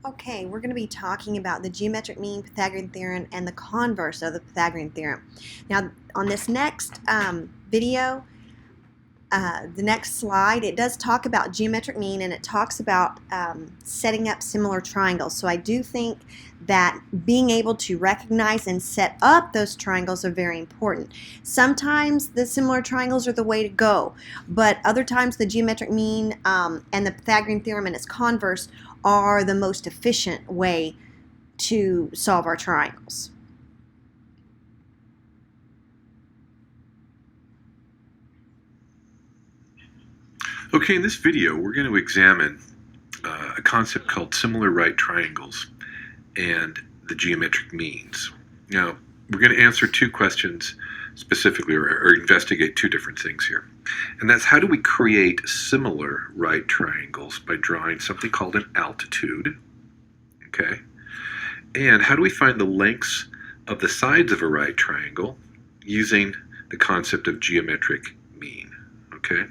Okay, we're going to be talking about the geometric mean, Pythagorean theorem, and the converse of the Pythagorean theorem. Now, on this next video, the next slide, it does talk about geometric mean, and it talks about setting up similar triangles. So I do think that being able to recognize and set up those triangles are very important. Sometimes the similar triangles are the way to go, but other times the geometric mean and the Pythagorean theorem and its converse are the most efficient way to solve our triangles. Okay, in this video we're going to examine a concept called similar right triangles and the geometric means. Now, we're going to answer two questions specifically, or investigate two different things here. And that's, how do we create similar right triangles by drawing something called an altitude? Okay. And how do we find the lengths of the sides of a right triangle using the concept of geometric mean? Okay.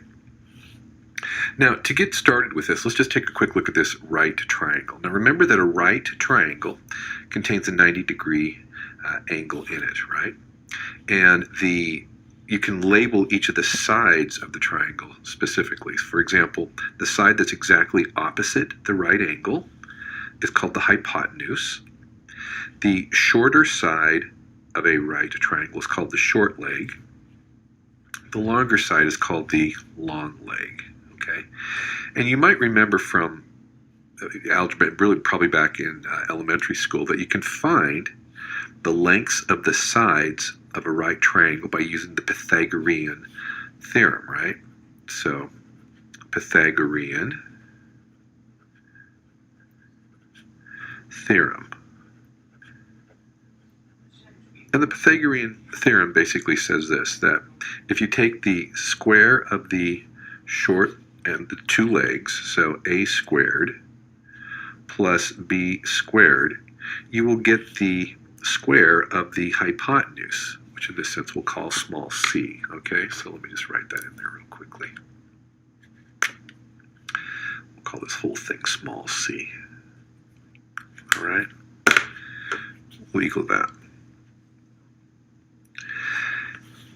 Now, to get started with this, let's just take a quick look at this right triangle. Now, remember that a right triangle contains a 90-degree angle in it, right? And you can label each of the sides of the triangle specifically. For example, the side that's exactly opposite the right angle is called the hypotenuse. The shorter side of a right triangle is called the short leg. The longer side is called the long leg. Okay, and you might remember from algebra, really probably back in elementary school, that you can find the lengths of the sides of a right triangle by using the Pythagorean theorem, right? So, Pythagorean theorem. And the Pythagorean theorem basically says this, that if you take the square of the short and the two legs, so a squared plus b squared, you will get the square of the hypotenuse, which in this sense we'll call small c. Okay, so let me just write that in there real quickly. We'll call this whole thing small c. All right, we'll equal that.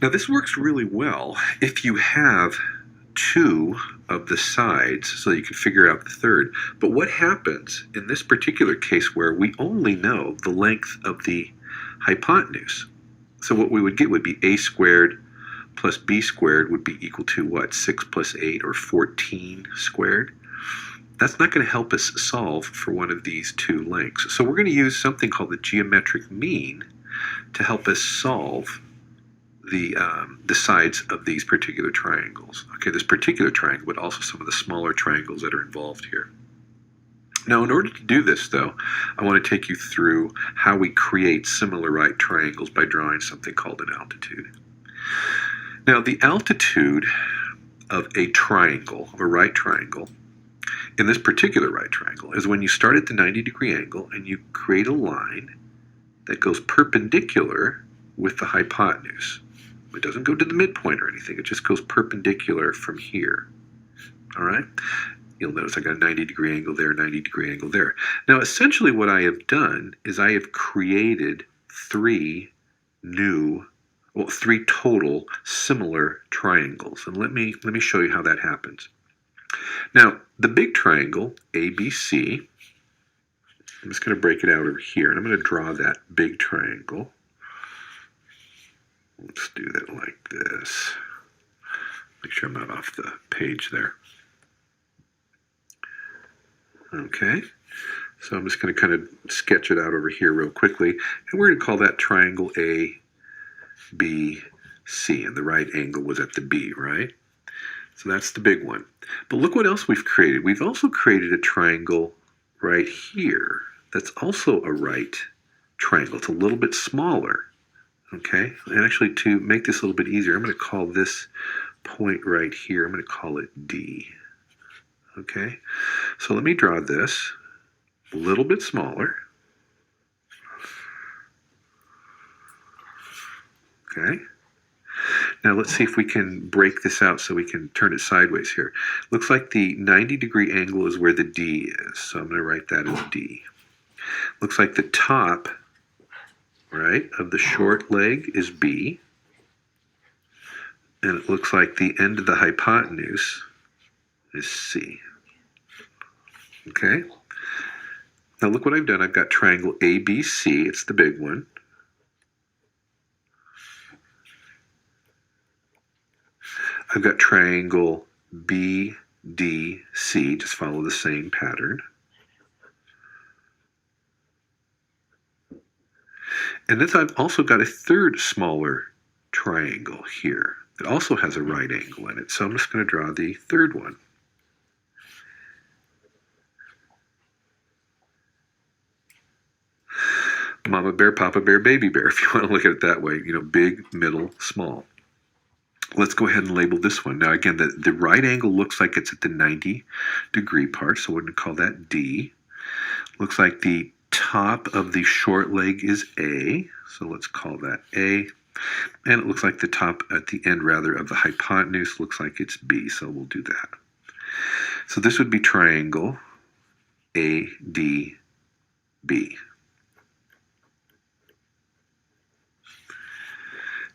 Now, this works really well if you have two of the sides, so you can figure out the third. But what happens in this particular case where we only know the length of the hypotenuse? So what we would get would be a squared plus b squared would be equal to what? 6 plus 8, or 14 squared? That's not going to help us solve for one of these two lengths. So we're going to use something called the geometric mean to help us solve the sides of these particular triangles. Okay, this particular triangle, but also some of the smaller triangles that are involved here. Now, in order to do this, though, I want to take you through how we create similar right triangles by drawing something called an altitude. Now, the altitude of a triangle, of a right triangle, in this particular right triangle, is when you start at the 90-degree angle and you create a line that goes perpendicular with the hypotenuse. It doesn't go to the midpoint or anything. It just goes perpendicular from here. All right? You'll notice I got a 90-degree angle there, 90-degree angle there. Now, essentially what I have done is I have created three total similar triangles. And let me show you how that happens. Now, the big triangle, ABC, I'm just going to break it out over here, and I'm going to draw that big triangle. Let's do that like this. Make sure I'm not off the page there. Okay, so I'm just going to kind of sketch it out over here real quickly, and we're going to call that triangle A, B, C, and the right angle was at the B, right? So that's the big one. But look what else we've created. We've also created a triangle right here that's also a right triangle. It's a little bit smaller. Okay, and actually, to make this a little bit easier, I'm going to call this point right here, I'm going to call it D. Okay, so let me draw this a little bit smaller. Okay, Now let's see if we can break this out so we can turn it sideways here. Looks like the 90-degree angle is where the D is, so I'm going to write that as D. Looks like the top, right, of the short leg is B, and it looks like the end of the hypotenuse is C. Okay? Now look what I've done. I've got triangle ABC, it's the big one. I've got triangle BDC, just follow the same pattern. And then I've also got a third smaller triangle here that also has a right angle in it. So I'm just going to draw the third one. Mama bear, Papa bear, baby bear, if you want to look at it that way. You know, big, middle, small. Let's go ahead and label this one. Now again, the right angle looks like it's at the 90-degree part, so we're going to call that D. Looks like the top of the short leg is A, so let's call that A. And it looks like the top at the end, rather, of the hypotenuse looks like it's B, so we'll do that. So this would be triangle ADB.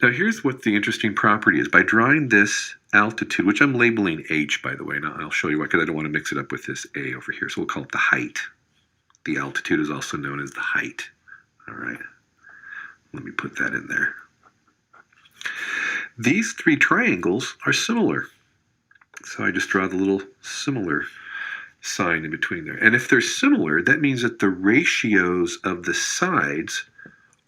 Now here's what the interesting property is. By drawing this altitude, which I'm labeling H, by the way, and I'll show you why, because I don't want to mix it up with this A over here, so we'll call it the height. The altitude is also known as the height. All right, let me put that in there. These three triangles are similar. So I just draw the little similar sign in between there. And if they're similar, that means that the ratios of the sides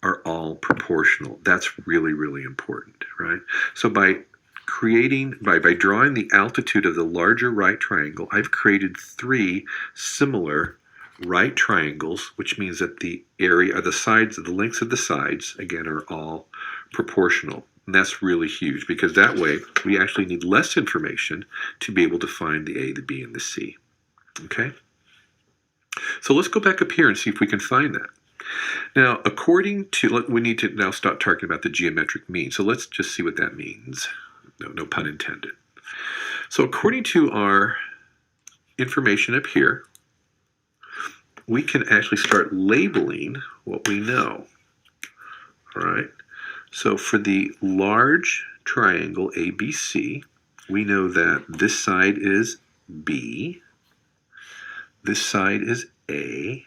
are all proportional. That's really, really important, right? So by drawing the altitude of the larger right triangle, I've created three similar right triangles, which means that the area, the sides, the lengths of the sides, again, are all proportional. And that's really huge, because that way we actually need less information to be able to find the A, the B, and the C. Okay? So let's go back up here and see if we can find that. Now, according to, we need to now start talking about the geometric mean. So let's just see what that means. No pun intended. So according to our information up here, we can actually start labeling what we know. All right. So for the large triangle ABC, we know that this side is B, this side is A,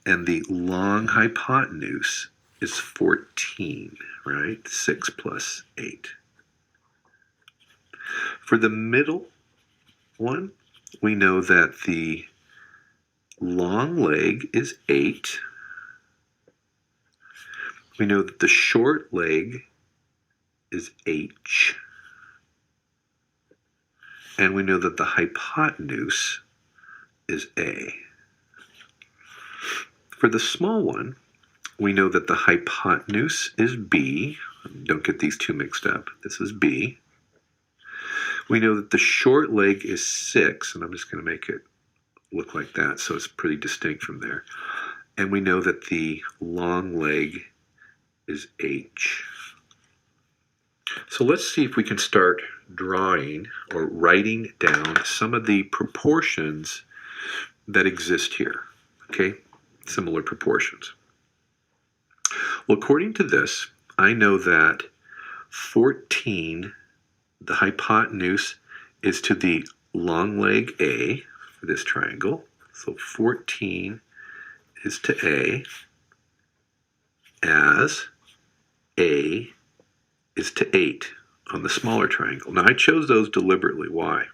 and the long hypotenuse is 14, right? 6 plus 8. For the middle one, we know that the long leg is 8. We know that the short leg is H. And we know that the hypotenuse is A. For the small one, we know that the hypotenuse is B. Don't get these two mixed up. This is B. We know that the short leg is 6, and I'm just going to make it look like that so it's pretty distinct from there. And we know that the long leg is H. So let's see if we can start drawing or writing down some of the proportions that exist here. Okay? Similar proportions. Well, according to this, I know that 14, the hypotenuse, is to the long leg A for this triangle. So 14 is to A as A is to 8 on the smaller triangle. Now I chose those deliberately. Why?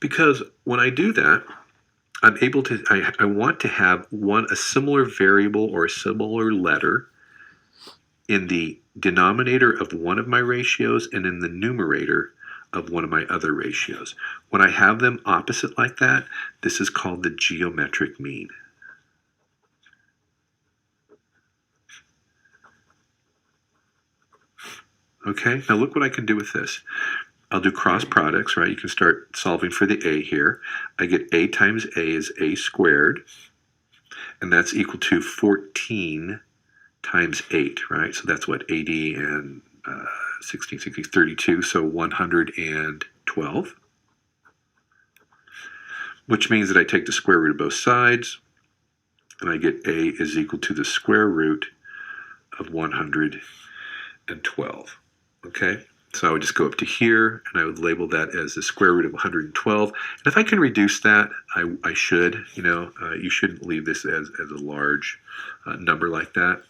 Because when I do that, I'm able to, I want to have a similar variable or a similar letter in the denominator of one of my ratios and in the numerator of one of my other ratios. When I have them opposite like that, this is called the geometric mean. Okay, now look what I can do with this. I'll do cross products, right? You can start solving for the A here. I get A times A is A squared, and that's equal to 14 times 8, right? So that's what, 80 and 16, 16, 32, so 112. Which means that I take the square root of both sides, and I get a is equal to the square root of 112. Okay? So I would just go up to here, and I would label that as the square root of 112. And if I can reduce that, I should. You shouldn't leave this as a large number like that.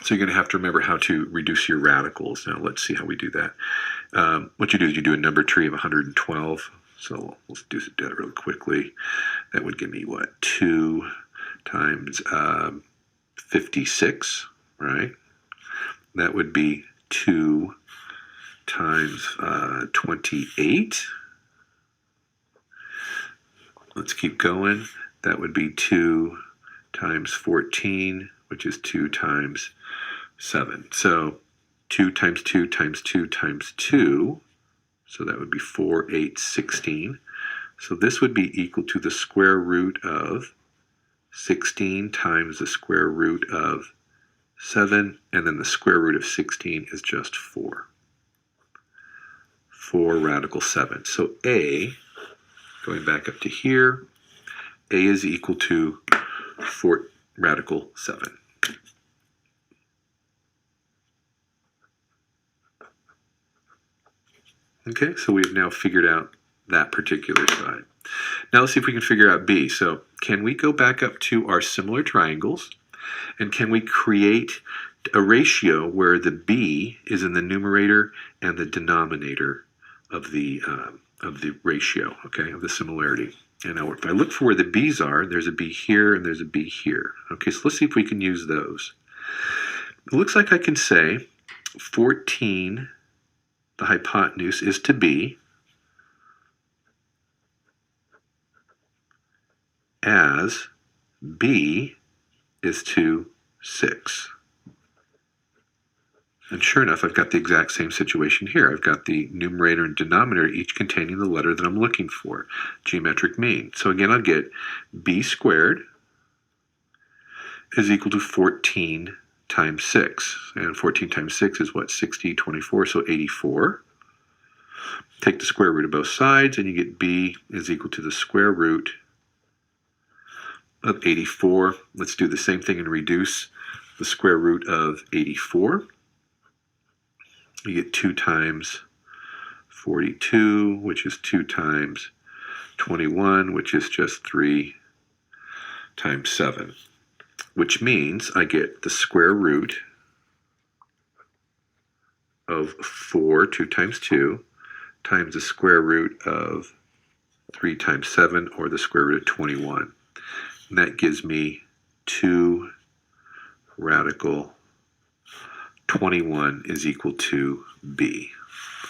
So you're going to have to remember how to reduce your radicals. Now let's see how we do that. What you do is you do a number tree of 112. So let's do that really quickly. That would give me what? 2 times 56, right? That would be 2 times 28. Let's keep going. That would be 2 times 14, which is 2 times 7. So 2 times 2 times 2 times 2. So that would be 4, 8, 16. So this would be equal to the square root of 16 times the square root of 7, and then the square root of 16 is just 4. 4 radical 7. So A, going back up to here, A is equal to 4 radical 7. Okay, so we've now figured out that particular side. Now let's see if we can figure out B. So can we go back up to our similar triangles, and can we create a ratio where the B is in the numerator and the denominator of the ratio, okay, of the similarity? And now if I look for where the B's are, there's a B here and there's a B here. Okay, so let's see if we can use those. It looks like I can say 14, the hypotenuse, is to B as B is to 6. And sure enough, I've got the exact same situation here. I've got the numerator and denominator each containing the letter that I'm looking for, geometric mean. So again, I'll get B squared is equal to 14 times 6. And 14 times 6 is what? 60, 24, so 84. Take the square root of both sides, and you get B is equal to the square root of 84. Let's do the same thing and reduce the square root of 84. You get 2 times 42, which is 2 times 21, which is just 3 times 7, which means I get the square root of 4, 2 times 2, times the square root of 3 times 7, or the square root of 21. And that gives me 2 radical 21 is equal to B.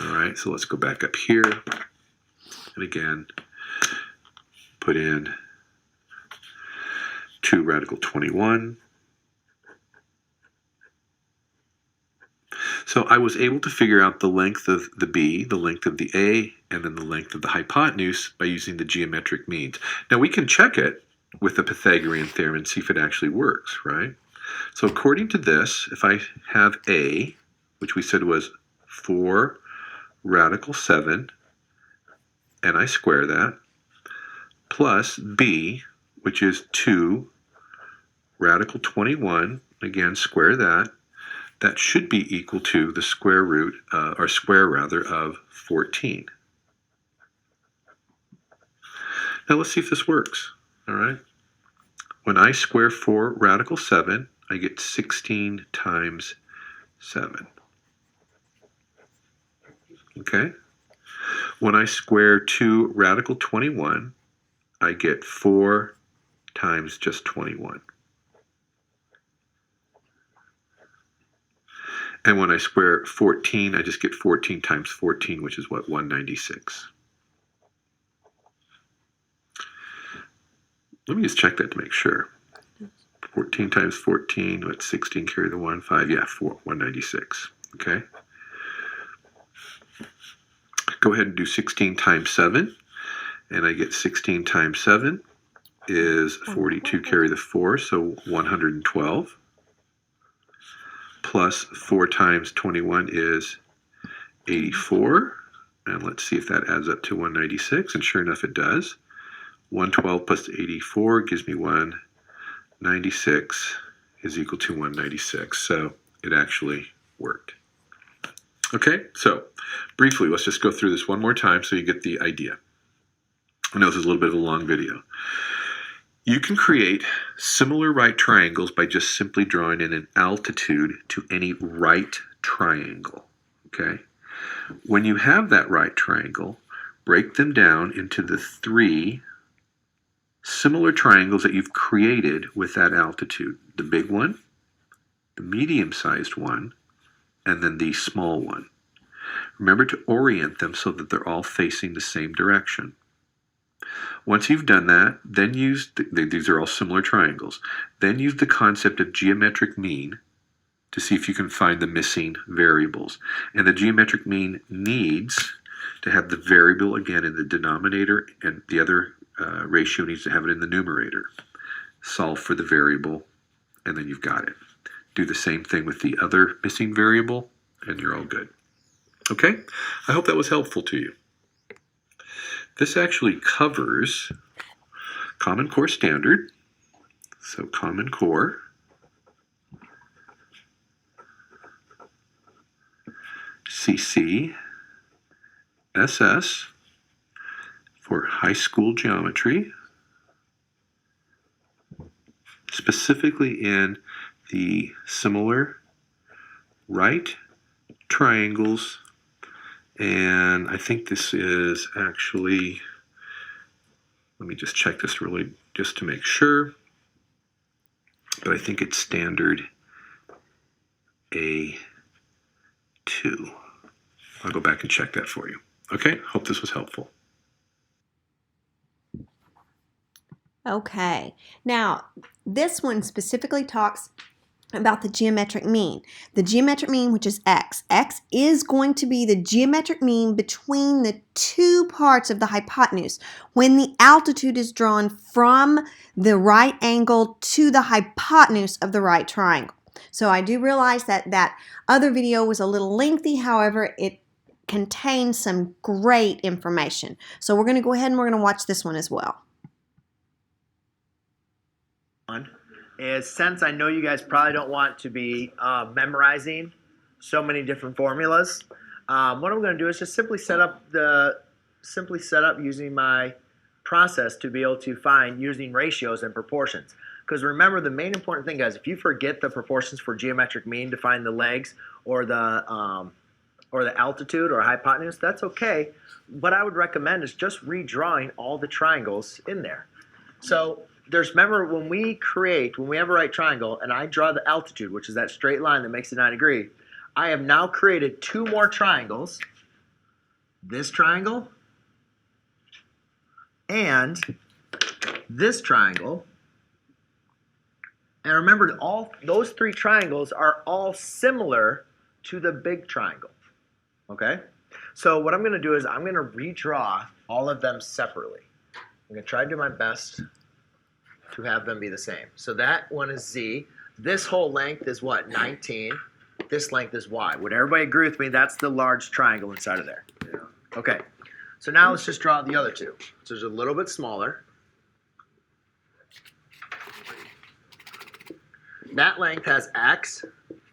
All right, so let's go back up here. And again, put in 2 radical 21. So I was able to figure out the length of the B, the length of the A, and then the length of the hypotenuse by using the geometric means. Now we can check it with the Pythagorean Theorem and see if it actually works, right? So according to this, if I have A, which we said was 4 radical 7, and I square that, plus B, which is 2 radical 21, again, square that, that should be equal to the square root, or square rather, of 14. Now let's see if this works, all right? When I square 4 radical 7, I get 16 times 7. Okay? When I square 2 radical 21, I get 4 times just 21. And when I square 14, I just get 14 times 14, which is what? 196. Let me just check that to make sure. 14 times 14, what's 16, carry the 1, 5, yeah, 196, okay? Go ahead and do 16 times 7, and I get 16 times 7 is 42, carry the 4, so 112, plus 4 times 21 is 84. And let's see if that adds up to 196. And sure enough, it does. 112 plus 84 gives me 196 is equal to 196. So it actually worked. Okay, so briefly, let's just go through this one more time so you get the idea. I know this is a little bit of a long video. You can create similar right triangles by just simply drawing in an altitude to any right triangle. Okay? When you have that right triangle, break them down into the 3 similar triangles that you've created with that altitude. The big one, the medium-sized one, and then the small one. Remember to orient them so that they're all facing the same direction. Once you've done that, then use, these are all similar triangles, then use the concept of geometric mean to see if you can find the missing variables. And the geometric mean needs to have the variable again in the denominator, and the other ratio needs to have it in the numerator. Solve for the variable, and then you've got it. Do the same thing with the other missing variable, and you're all good. Okay? I hope that was helpful to you. This actually covers Common Core Standard. So Common Core, CC, SS for high school geometry, specifically in the similar right triangles. And I think this is actually, let me just check this really just to make sure, but I think it's standard A2. I'll go back and check that for you. Okay, hope this was helpful. Okay, now this one specifically talks about the geometric mean. The geometric mean, which is x. X is going to be the geometric mean between the 2 parts of the hypotenuse when the altitude is drawn from the right angle to the hypotenuse of the right triangle. So I do realize that that other video was a little lengthy, however, it contains some great information. So we're going to go ahead and we're going to watch this one as well. Is since I know you guys probably don't want to be memorizing so many different formulas, what I'm going to do is just simply set up using my process to be able to find using ratios and proportions. Because remember, the main important thing, guys, if you forget the proportions for geometric mean to find the legs or the altitude or hypotenuse, that's okay. What I would recommend is just redrawing all the triangles in there. So remember when we have a right triangle and I draw the altitude, which is that straight line that makes it 90 degrees, I have now created 2 more triangles, this triangle and this triangle. And remember, all those 3 triangles are all similar to the big triangle. Okay? So what I'm going to do is I'm going to redraw all of them separately. I'm going to try to do my best to have them be the same. So that one is Z. This whole length is what? 19. This length is Y. Would everybody agree with me? That's the large triangle inside of there. Yeah. Okay. So now let's just draw the other 2. So it's a little bit smaller. That length has X,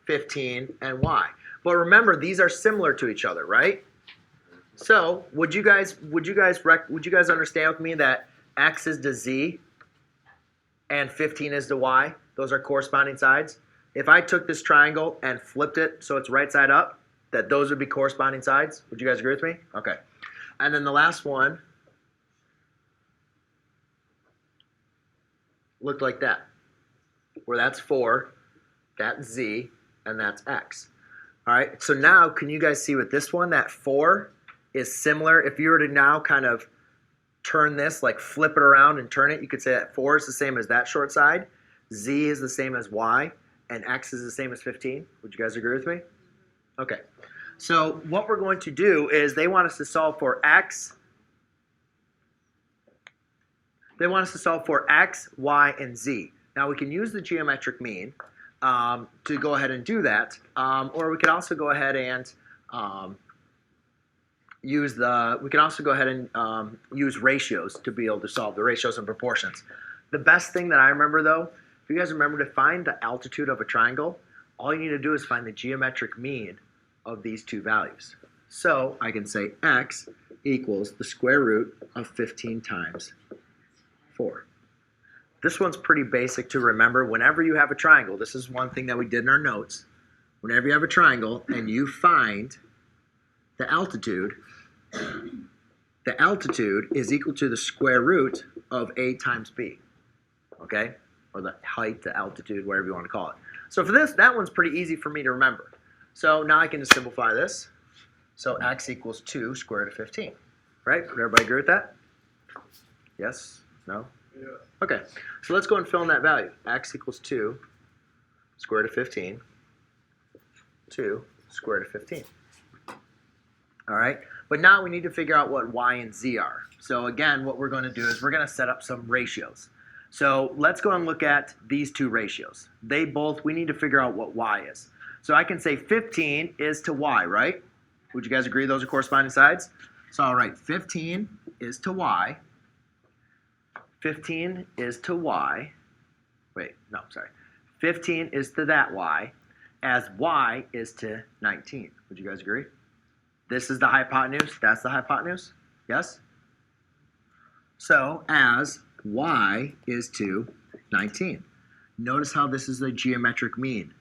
15, and Y. But remember, these are similar to each other, right? So would you guys understand with me that X is to Z and 15 is to Y? Those are corresponding sides. If I took this triangle and flipped it so it's right side up, that those would be corresponding sides. Would you guys agree with me? Okay. And then the last one looked like that, where that's 4, that's Z, and that's X. All right, so now can you guys see with this one, that 4 is similar? If you were to now kind of turn this, like flip it around and turn it, you could say that 4 is the same as that short side, Z is the same as Y, and X is the same as 15. Would you guys agree with me? Okay, so what we're going to do is they want us to solve for X. They want us to solve for X, Y, and Z. Now we can use the geometric mean. to go ahead and do that. Or we could also go ahead and use ratios to be able to solve the ratios and proportions. The best thing that I remember though, if you guys remember to find the altitude of a triangle, all you need to do is find the geometric mean of these two values. So I can say x equals the square root of 15 times 4. This one's pretty basic to remember. Whenever you have a triangle, this is one thing that we did in our notes. Whenever you have a triangle and you find the altitude is equal to the square root of a times b, okay? Or the height, the altitude, whatever you want to call it. So for this, that one's pretty easy for me to remember. So now I can just simplify this. So x equals 2 square root of 15, right? Would everybody agree with that? Yes? No? Yeah. Okay, so let's go and fill in that value. X equals 2 square root of 15. 2 square root of 15. All right, but now we need to figure out what y and z are. So again, what we're going to do is we're going to set up some ratios. So let's go and look at these two ratios. We need to figure out what y is. So I can say 15 is to y, right? Would you guys agree those are corresponding sides? So all right, 15 is to y. 15 is to y. Wait, no, sorry. 15 is to that y, as y is to 19. Would you guys agree? This is the hypotenuse, that's the hypotenuse, yes? So as y is to 19. Notice how this is a geometric mean.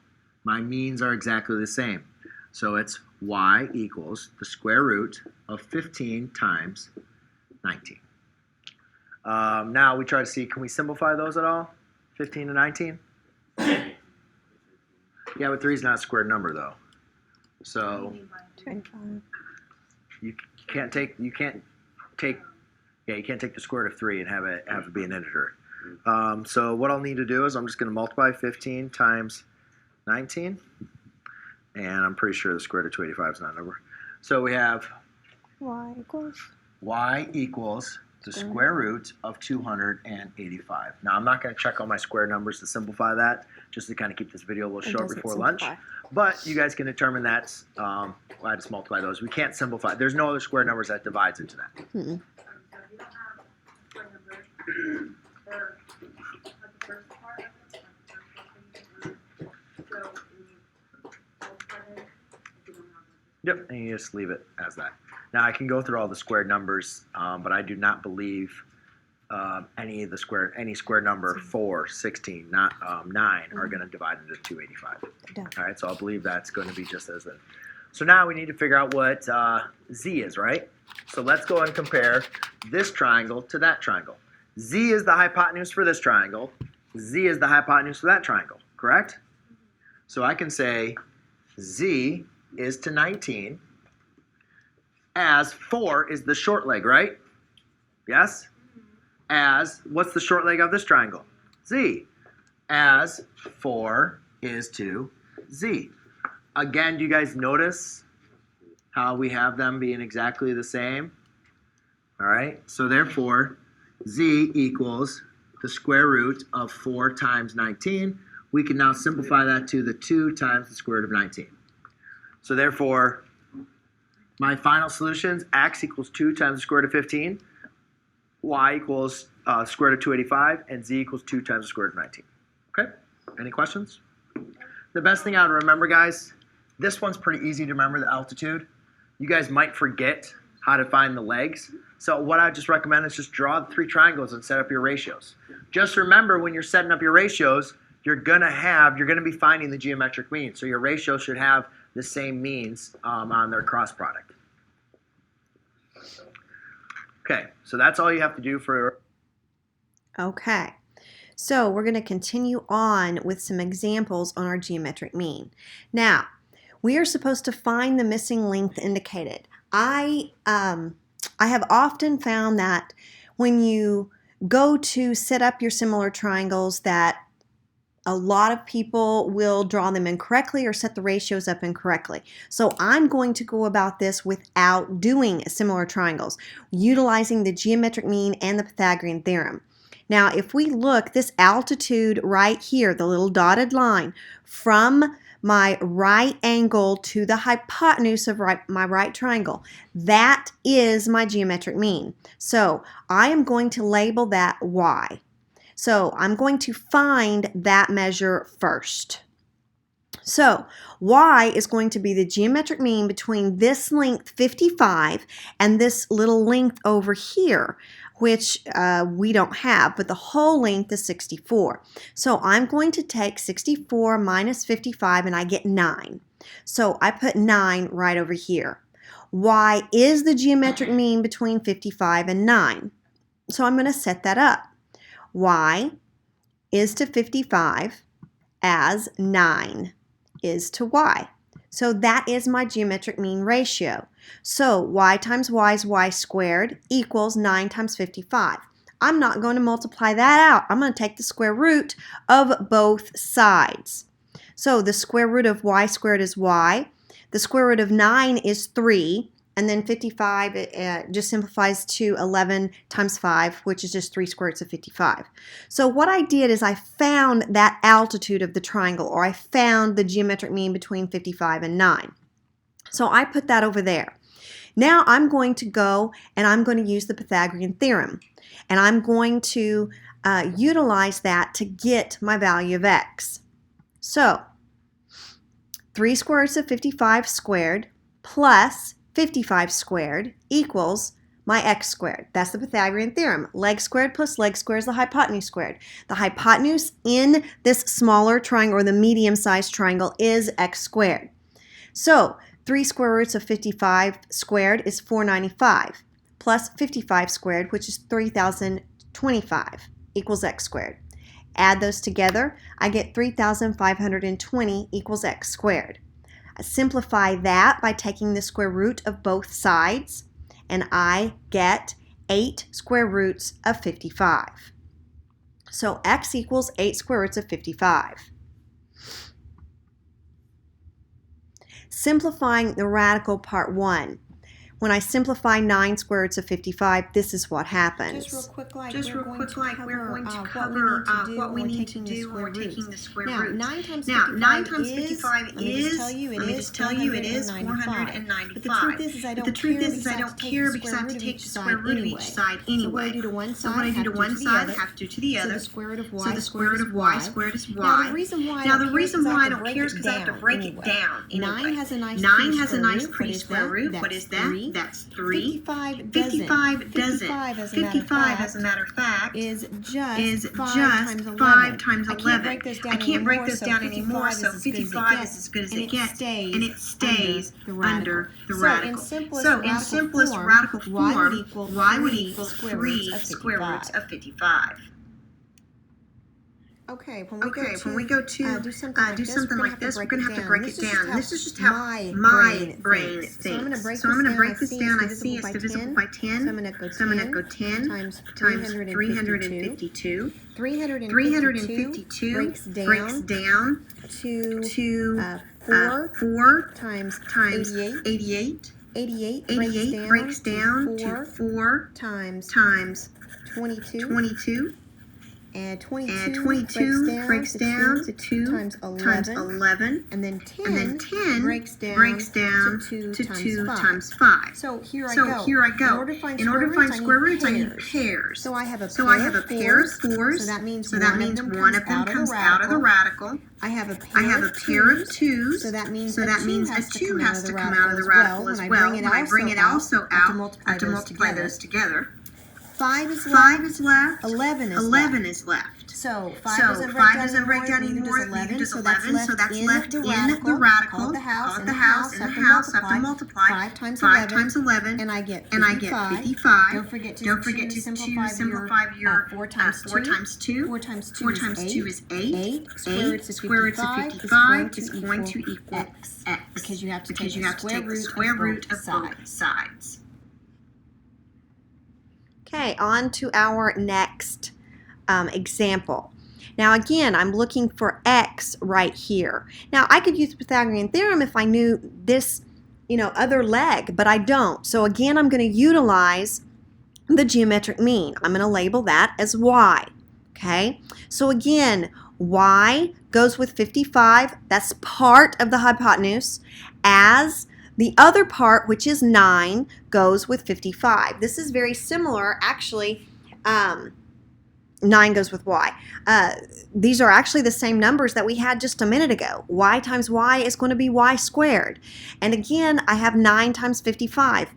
My means are exactly the same. So it's y equals the square root of 15 times 19. Now we try to see, can we simplify those at all? 15 to 19? Yeah, but 3 is not a squared number though. So 25. you can't take the square root of 3 and have it be an integer. So what I'll need to do is I'm just going to multiply 15 times 19, and I'm pretty sure the square root of 285 is not a number. So we have Y equals the square root of 285. Now I'm not going to check all my square numbers to simplify that, just to kind of keep this video a little short before lunch. But you guys can determine that. I just multiply those. We can't simplify. There's no other square numbers that divides into that. Mm-mm. Yep, and you just leave it as that. Now I can go through all the square numbers, but I do not believe any square number 4, 16, 9 are going to divide into 285. Yeah. All right, so I'll believe that's going to be just as it. So now we need to figure out what z is, right? So let's go and compare this triangle to that triangle. Z is the hypotenuse for this triangle. Z is the hypotenuse for that triangle, correct? So I can say z is to 19, as 4 is the short leg, right? Yes? As, what's the short leg of this triangle? Z. As 4 is to z. Again, do you guys notice how we have them being exactly the same? All right, so therefore, z equals the square root of 4 times 19. We can now simplify that to the 2 times the square root of 19. So therefore, my final solutions, x equals 2 times the square root of 15, y equals square root of 285, and z equals 2 times the square root of 19. Okay, any questions? The best thing I would remember, guys, this one's pretty easy to remember, the altitude. You guys might forget how to find the legs. So what I just recommend is just draw the 3 triangles and set up your ratios. Just remember when you're setting up your ratios, you're gonna be finding the geometric mean. So your ratio should have the same means on their cross product. Okay, so that's all you have to do for. Okay, so we're going to continue on with some examples on our geometric mean. Now, we are supposed to find the missing length indicated. I have often found that when you go to set up your similar triangles that a lot of people will draw them incorrectly or set the ratios up incorrectly. So I'm going to go about this without doing similar triangles, utilizing the geometric mean and the Pythagorean theorem. Now, if we look, this altitude right here, the little dotted line, from my right angle to the hypotenuse of my right triangle, that is my geometric mean. So I am going to label that y. So I'm going to find that measure first. So y is going to be the geometric mean between this length 55 and this little length over here, which we don't have, but the whole length is 64. So I'm going to take 64 minus 55 and I get 9. So I put 9 right over here. Y is the geometric mean between 55 and 9. So I'm going to set that up. Y is to 55 as 9 is to y. So that is my geometric mean ratio. So y times y is y squared equals 9 times 55. I'm not going to multiply that out. I'm going to take the square root of both sides. So the square root of y squared is y. The square root of 9 is 3. And then 55 just simplifies to 11 times 5, which is just 3 square roots of 55. So what I did is I found that altitude of the triangle, or I found the geometric mean between 55 and 9. So I put that over there. Now I'm going to go and I'm going to use the Pythagorean Theorem. And I'm going to utilize that to get my value of x. So 3 square roots of 55 squared plus 55 squared equals my x squared. That's the Pythagorean theorem. Leg squared plus leg squared is the hypotenuse squared. The hypotenuse in this smaller triangle, or the medium-sized triangle, is x squared. So 3 square roots of 55 squared is 495 plus 55 squared, which is 3025, equals x squared. Add those together, I get 3520 equals x squared. I simplify that by taking the square root of both sides, and I get 8 square roots of 55. So x equals 8 square roots of 55. Simplifying the radical part 1. When I simplify 9 square roots of 55, this is what happens. Just real quick, we're going to cover what we need to do when we're taking the square roots. Now, 9 times 55 is, let me just tell you, it is 495. But the truth is I don't care because I have to take the square root of each side anyway. So what I do to one side, I have to do to the other. So the square root of y So the square root of y squared is y. Now, the reason why I don't care is because I have to break it down. 9 has a nice pretty square root. What is that? That's 3. 55 doesn't. 55, as a matter of fact, is just 5 times 11. I can't break those down anymore, so 55 is as good as it gets, and it stays under the radical. So in simplest radical form, y would equal 3 square roots of 55. Okay, when we go to do something like this, we're going to have to break it down. This is just how my brain thinks. So I'm going to break this down. I see it's divisible by 10. So I'm going to go 10 times 352. 352 breaks down to 4 times 88. 88 breaks down to 4 times 22. And 22 breaks down to 2 times 11. And then 10 breaks down to 2 times times 5. So here I go. In order to find square roots, I need pairs. So I have a pair of 4s. So that means one of them comes out of the radical. I have a pair of 2s. So that means a 2 has to come out of the radical as well. When I bring it also out, I have to multiply those together. 5 is left. 11 is left. So 5 doesn't break down anymore, neither does 11. So that's left in the radical. Call it the house. In the house, have to multiply. 5 times 11. And I get 55. Don't forget to simplify your 4 times 2. 4 times 2 is 8. Square roots of 55 is going to equal x. Because you have to take the square root of both sides. Okay, on to our next example. Now again, I'm looking for x right here. Now I could use the Pythagorean theorem if I knew this, other leg, but I don't. So again, I'm going to utilize the geometric mean. I'm going to label that as y. Okay, so again, y goes with 55. That's part of the hypotenuse, as the other part, which is 9, goes with 55. This is very similar, actually. 9 goes with y. These are actually the same numbers that we had just a minute ago. Y times y is going to be y squared. And again, I have 9 times 55.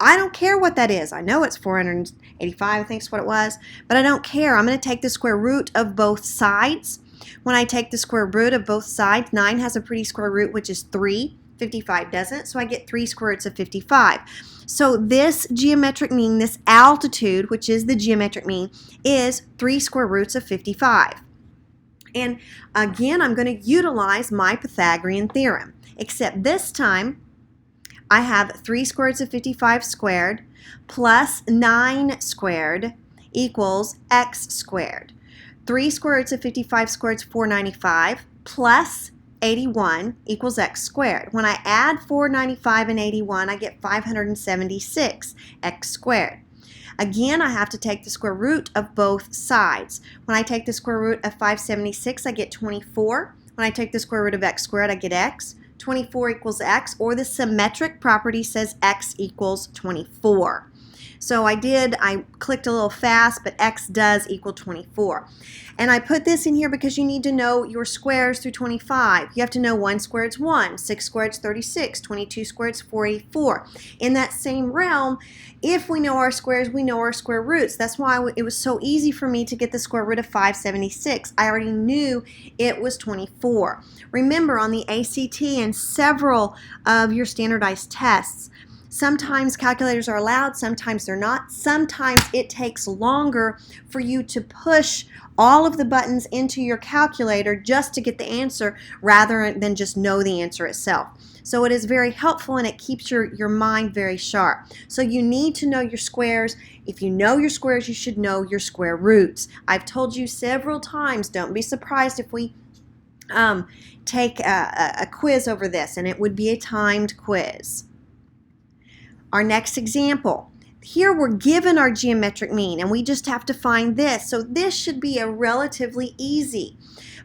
I don't care what that is. I know it's 485, I think is what it was, but I don't care. I'm going to take the square root of both sides. When I take the square root of both sides, 9 has a pretty square root, which is 3. 55 doesn't, so I get 3 square roots of 55. So this geometric mean, this altitude, which is the geometric mean, is 3 square roots of 55. And again, I'm going to utilize my Pythagorean theorem, except this time I have 3 square roots of 55 squared plus 9 squared equals x squared. 3 square roots of 55 squared is 495 plus 81 equals x squared. When I add 495 and 81, I get 576 x squared. Again, I have to take the square root of both sides. When I take the square root of 576, I get 24. When I take the square root of x squared, I get x. 24 equals x, or the symmetric property says x equals 24. So I clicked a little fast, but x does equal 24. And I put this in here because you need to know your squares through 25. You have to know 1 squared is 1, 6 squared is 36, 22 squared is 484. In that same realm, if we know our squares, we know our square roots. That's why it was so easy for me to get the square root of 576. I already knew it was 24. Remember, on the ACT and several of your standardized tests, sometimes calculators are allowed, sometimes they're not. Sometimes it takes longer for you to push all of the buttons into your calculator just to get the answer rather than just know the answer itself. So it is very helpful, and it keeps your mind very sharp. So you need to know your squares. If you know your squares, you should know your square roots. I've told you several times, don't be surprised if we take a quiz over this, and it would be a timed quiz. Our next example. Here we're given our geometric mean, and we just have to find this. So this should be a relatively easy.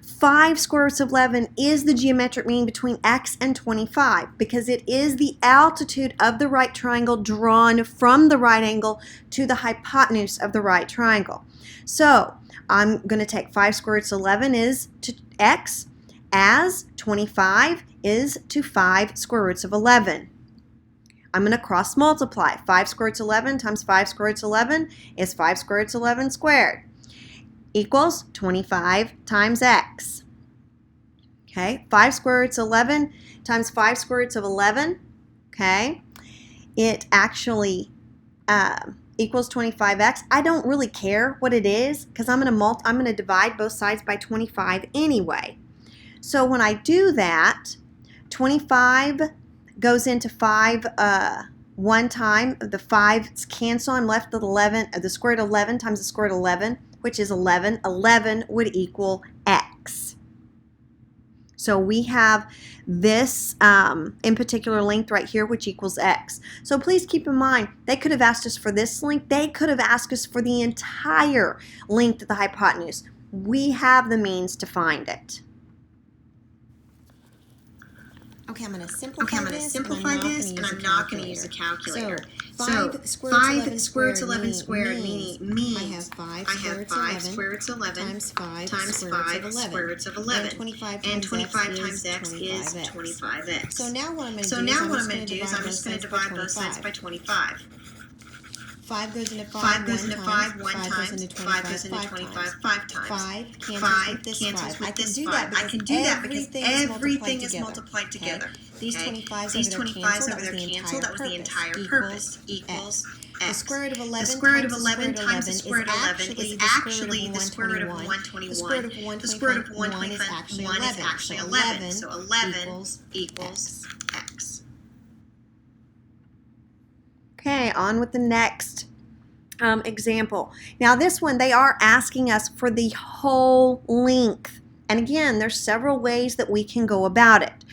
5 square roots of 11 is the geometric mean between x and 25 because it is the altitude of the right triangle drawn from the right angle to the hypotenuse of the right triangle. So I'm going to take 5 square roots of 11 is to x as 25 is to 5 square roots of 11. I'm going to cross multiply. 5 square roots of 11 times 5 square roots of 11 is 5 square roots of 11 squared equals 25 times x. Okay, 5 square roots of 11 times 5 square roots of 11, okay, it actually equals 25x. I don't really care what it is because I'm going to divide both sides by 25 anyway. So when I do that, 25 goes into 5 one time. The 5's cancel. I'm left with 11. The square root of 11 times the square root of 11, which is 11. 11 would equal x. So we have this in particular length right here, which equals x. So please keep in mind, they could have asked us for this length. They could have asked us for the entire length of the hypotenuse. We have the means to find it. Okay, I'm going to simplify this, and I'm not going to use a calculator. So 5 square roots 11 squared means I have 5 square roots 11 times 5 square roots of 11. And 25 times x is 25x. So now what I'm going to do is I'm just going to divide both sides by 25. 5 goes into 5, 5 goes into 5 one time, 5 goes into 25 5 times. 5 cancels with this 5. I can do that because everything is multiplied together. These 25's over there cancel. That was the entire purpose. Equals x. The square root of 11 times the square root of 11 is actually the square root of 121. The square root of 121 is actually 11. So 11 equals x. Okay, on with the next example. Now this one, they are asking us for the whole length. And again, there's several ways that we can go about it.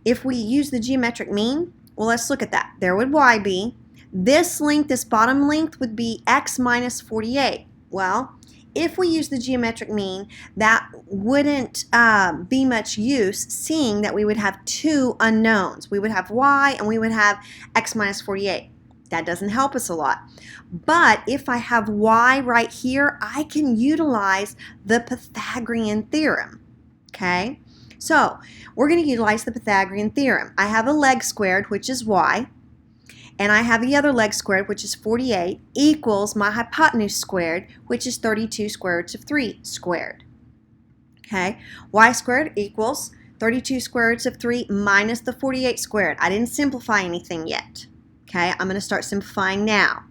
If we use the geometric mean, well, let's look at that. There would y be. This length, this bottom length, would be x minus 48. Well, if we use the geometric mean, that wouldn't be much use, seeing that we would have two unknowns. We would have y and we would have x minus 48. That doesn't help us a lot. But if I have y right here, I can utilize the Pythagorean theorem. Okay? So we're going to utilize the Pythagorean theorem. I have a leg squared, which is y, and I have the other leg squared, which is 48, equals my hypotenuse squared, which is 32 square roots of 3 squared. Okay? Y squared equals 32 square roots of 3 minus the 48 squared. I didn't simplify anything yet. Okay? I'm going to start simplifying now.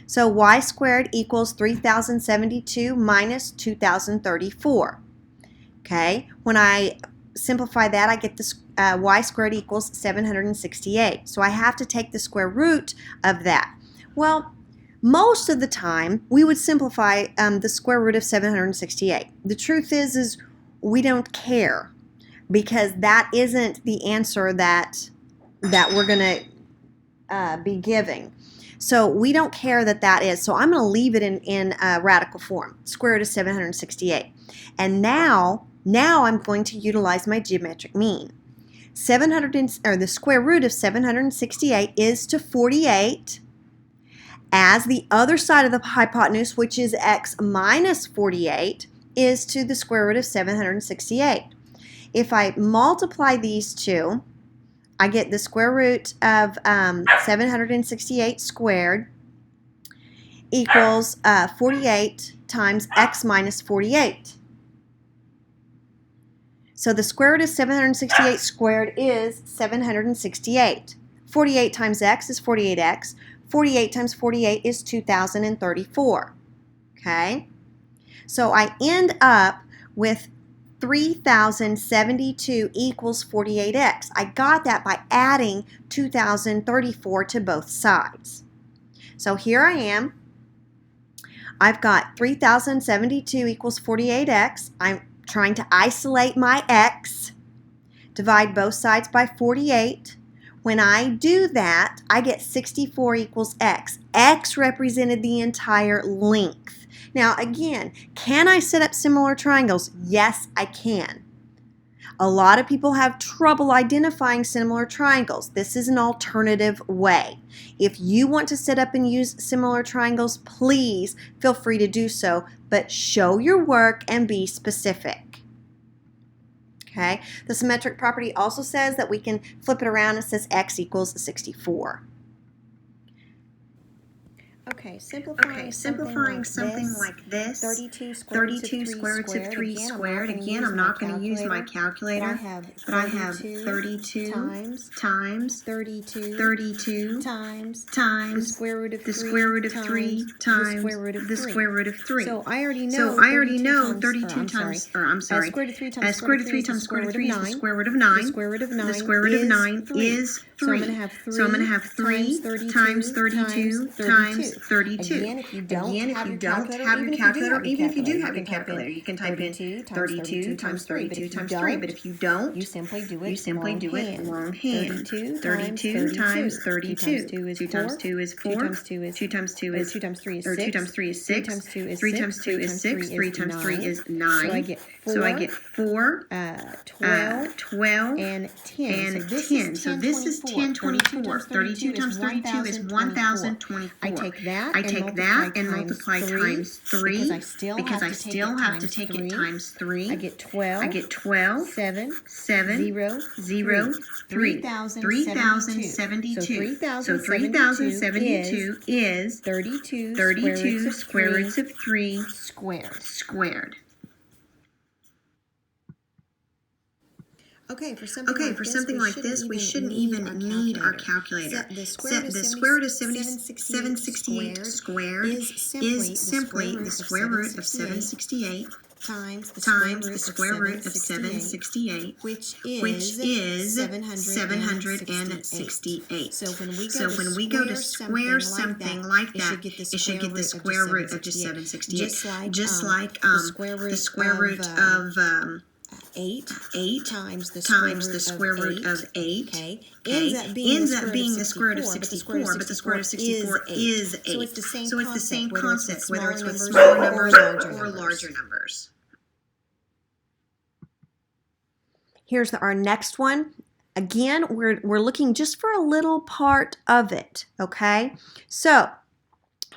So y squared equals 3072 minus 2034. Okay? When I simplify that, I get this y squared equals 768. So I have to take the square root of that. Well, most of the time, we would simplify the square root of 768. The truth is we don't care, because that isn't the answer that we're going to be giving. So we don't care that is. So I'm going to leave it in radical form, square root of 768. And now I'm going to utilize my geometric mean. The square root of 768 is to 48, as the other side of the hypotenuse, which is x minus 48, is to the square root of 768. If I multiply these two, I get the square root of 768 squared equals 48 times x minus 48. So the square root of 768 squared is 768. 48 times x is 48x. 48 times 48 is 2034. Okay? So I end up with 3072 equals 48x. I got that by adding 2034 to both sides. So here I am. I've got 3072 equals 48x. I'm trying to isolate my x, divide both sides by 48. When I do that, I get 64 equals x. X represented the entire length. Now again, can I set up similar triangles? Yes, I can. A lot of people have trouble identifying similar triangles. This is an alternative way. If you want to set up and use similar triangles, please feel free to do so, but show your work and be specific. Okay? The symmetric property also says that we can flip it around. It says x equals 64. Okay, simplifying something like this. 32 square roots of 3 squared. Again, I'm not going to use my calculator, but I have 32 times 32 times the square root of 3 times the square root of 3. So I already know 32 times, square root of 3 times square root of 3 is the square root of 9. The square root of 9 is 3. So I'm going to have 3 times 32 times 32. Again, if you don't have your calculator, or even if you do have your calculator, you can type in 32 times 32 times 3. But if you don't, you simply do it longhand. 32 times 32. 2 times 2 is 4. 2 times 3 is 6. 3 times 2 is 6. 3 times 3 is 9. So I get 4, 12, and 10. So this is 1024. 32 times 32 is 1024. I take that and multiply times 3 because I still have to take it times 3. I get 12, 7, 0, 3. 3072. So 3072 is 32 square roots of 3 squared. Okay, for something like this, we shouldn't even need our calculator. The square root of 768 squared is simply the square root of 768 times the square root of 768, which is 768. So when we go to square something like that, it should get the square root of just 768. Just like the square root of 8 times the square root of 8, okay, ends up being the square root of 64, but the square root of 64 is 8. So it's the same concept, whether it's with smaller smaller numbers or larger numbers. Here's our next one. Again, we're looking just for a little part of it, okay? So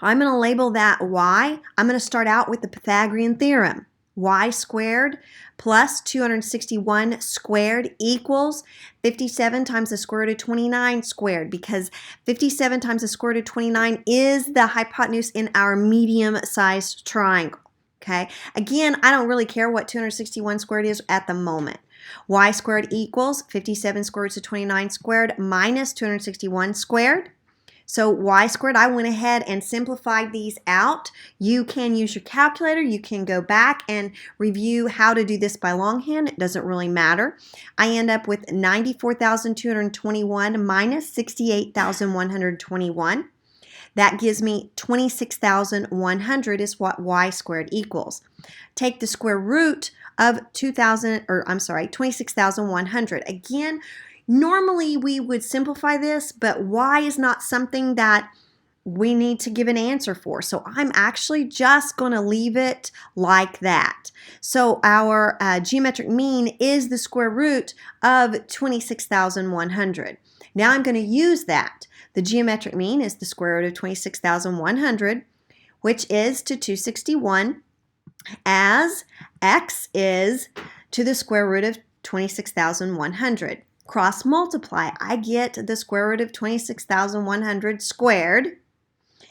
I'm going to label that y. I'm going to start out with the Pythagorean Theorem. Y squared plus 261 squared equals 57 times the square root of 29 squared, because 57 times the square root of 29 is the hypotenuse in our medium-sized triangle, okay? Again, I don't really care what 261 squared is at the moment. Y squared equals 57 square roots of 29 squared minus 261 squared. So y squared, I went ahead and simplified these out. You can use your calculator. You can go back and review how to do this by longhand. It doesn't really matter. I end up with 94,221 minus 68,121. That gives me 26,100 is what y squared equals. Take the square root of 26,100. Again, normally we would simplify this, but y is not something that we need to give an answer for. So I'm actually just going to leave it like that. So our geometric mean is the square root of 26,100. Now I'm going to use that. The geometric mean is the square root of 26,100, which is to 261, as x is to the square root of 26,100. Cross multiply, I get the square root of 26,100 squared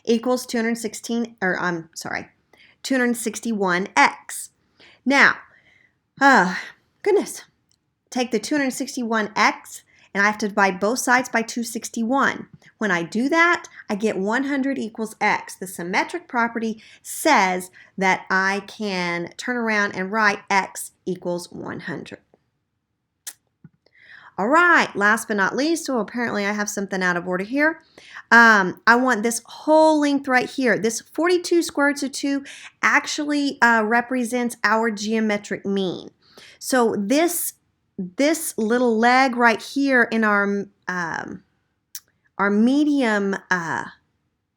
equals 261x. Now, goodness, take the 261x and I have to divide both sides by 261. When I do that, I get 100 equals x. The symmetric property says that I can turn around and write x equals 100. All right, last but not least, so apparently I have something out of order here. I want this whole length right here. This 42 square roots of 2 actually represents our geometric mean. So this little leg right here in our medium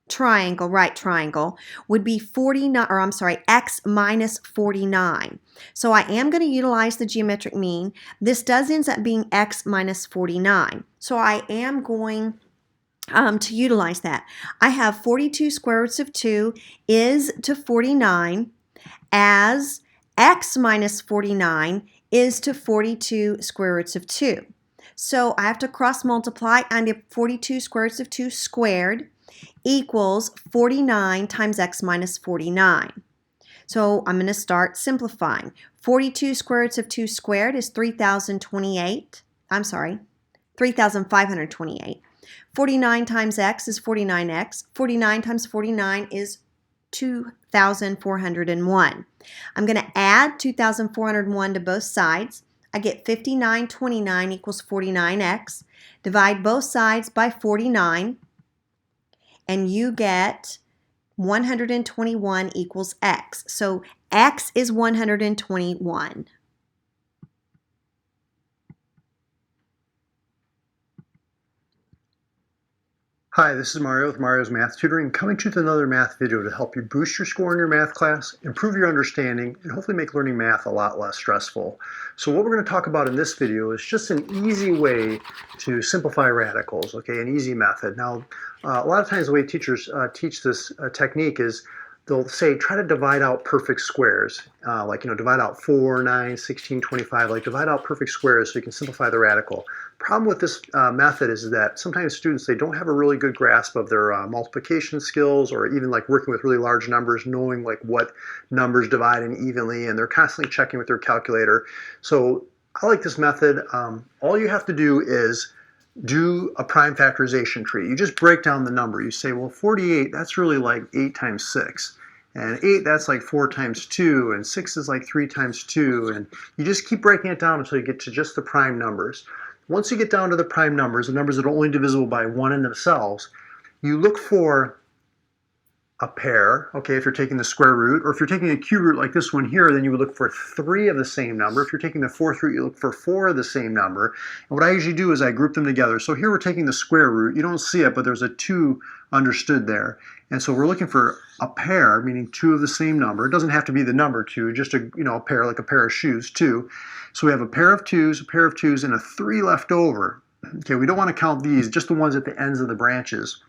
triangle, right triangle, would be 49, or I'm sorry, x minus 49. So I am going to utilize the geometric mean. This does end up being x minus 49. So I am going to utilize that. I have 42 square roots of 2 is to 49, as x minus 49 is to 42 square roots of 2. So I have to cross multiply, and if 42 square roots of 2 squared equals 49 times x minus 49. So I'm going to start simplifying. 42 square roots of 2 squared is 3,528. 49 times x is 49x. 49 times 49 is 2,401. I'm going to add 2,401 to both sides. I get 5929 equals 49x. Divide both sides by 49, and you get 121 equals x. So x is 121. Hi, this is Mario with Mario's Math Tutoring, coming to you with another math video to help you boost your score in your math class, improve your understanding, and hopefully make learning math a lot less stressful. So what we're going to talk about in this video is just an easy way to simplify radicals, okay, an easy method. Now, a lot of times the way teachers teach this technique is they'll say try to divide out perfect squares, like, divide out 4, 9, 16, 25, like divide out perfect squares so you can simplify the radical. Problem with this method is that sometimes students, they don't have a really good grasp of their multiplication skills, or even like working with really large numbers, knowing like what numbers divide in evenly, and they're constantly checking with their calculator. So I like this method. All you have to do is do a prime factorization tree. You just break down the number. You say, well, 48, that's really like 8 times 6. And 8, that's like 4 times 2. And 6 is like 3 times 2. And you just keep breaking it down until you get to just the prime numbers. Once you get down to the prime numbers, the numbers that are only divisible by 1 in themselves, you look for a pair, okay, if you're taking the square root, or if you're taking a cube root like this one here, then you would look for 3 of the same number. If you're taking the 4th root, you look for 4 of the same number. And what I usually do is I group them together. So here we're taking the square root. You don't see it, but there's a 2 understood there. And so we're looking for a pair, meaning 2 of the same number. It doesn't have to be the number 2, just a pair, like a pair of shoes, 2. So we have a pair of 2s, and a 3 left over. Okay, we don't want to count these, just the ones at the ends of the branches.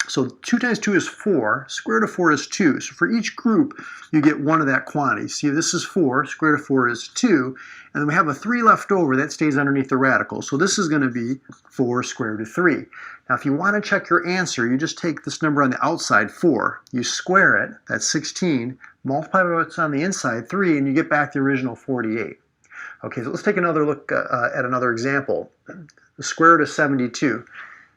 So 2 times 2 is 4, square root of 4 is 2. So for each group, you get one of that quantity. See, this is 4, square root of 4 is 2, and then we have a 3 left over that stays underneath the radical. So this is going to be 4 square root of 3. Now if you want to check your answer, you just take this number on the outside, 4, you square it, that's 16, multiply by what's on the inside, 3, and you get back the original 48. Okay, so let's take another look at another example. The square root of 72.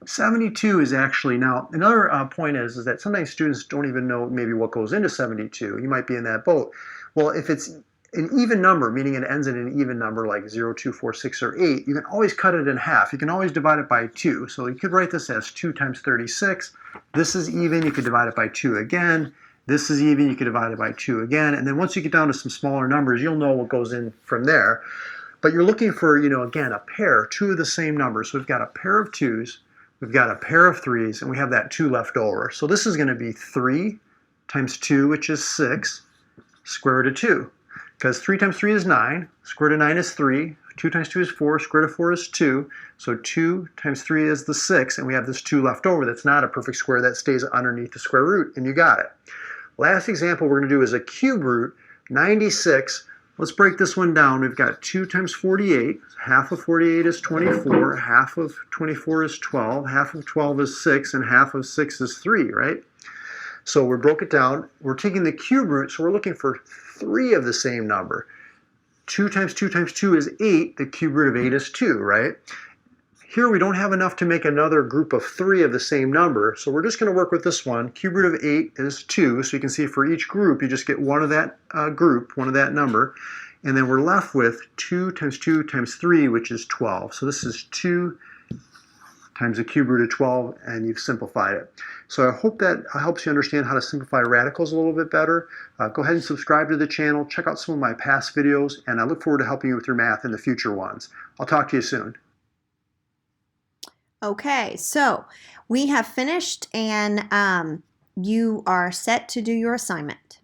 72 is actually, now another point is that sometimes students don't even know maybe what goes into 72. You might be in that boat. Well, if it's an even number, meaning it ends in an even number like 0, 2, 4, 6, or 8, you can always cut it in half. You can always divide it by 2. So you could write this as 2 times 36. This is even, you could divide it by 2 again. This is even, you could divide it by 2 again. And then once you get down to some smaller numbers, you'll know what goes in from there. But you're looking for, again, a pair, 2 of the same number. So we've got a pair of 2s. We've got a pair of 3s, and we have that 2 left over. So this is going to be 3 times 2, which is 6, square root of 2. Because 3 times 3 is 9, square root of 9 is 3, 2 times 2 is 4, square root of 4 is 2. So 2 times 3 is the 6, and we have this 2 left over that's not a perfect square that stays underneath the square root, and you got it. Last example we're going to do is a cube root, 96. Let's break this one down. We've got 2 times 48. Half of 48 is 24. Half of 24 is 12. Half of 12 is 6. And half of 6 is 3, right? So we broke it down. We're taking the cube root, so we're looking for 3 of the same number. 2 times 2 times 2 is 8. The cube root of 8 is 2, right? Here we don't have enough to make another group of 3 of the same number, so we're just going to work with this one. Cube root of 8 is 2, so you can see for each group you just get one of that group, one of that number, and then we're left with 2 times 2 times 3, which is 12. So this is 2 times the cube root of 12, and you've simplified it. So I hope that helps you understand how to simplify radicals a little bit better. Go ahead and subscribe to the channel, check out some of my past videos, and I look forward to helping you with your math in the future ones. I'll talk to you soon. Okay, so we have finished, and you are set to do your assignment.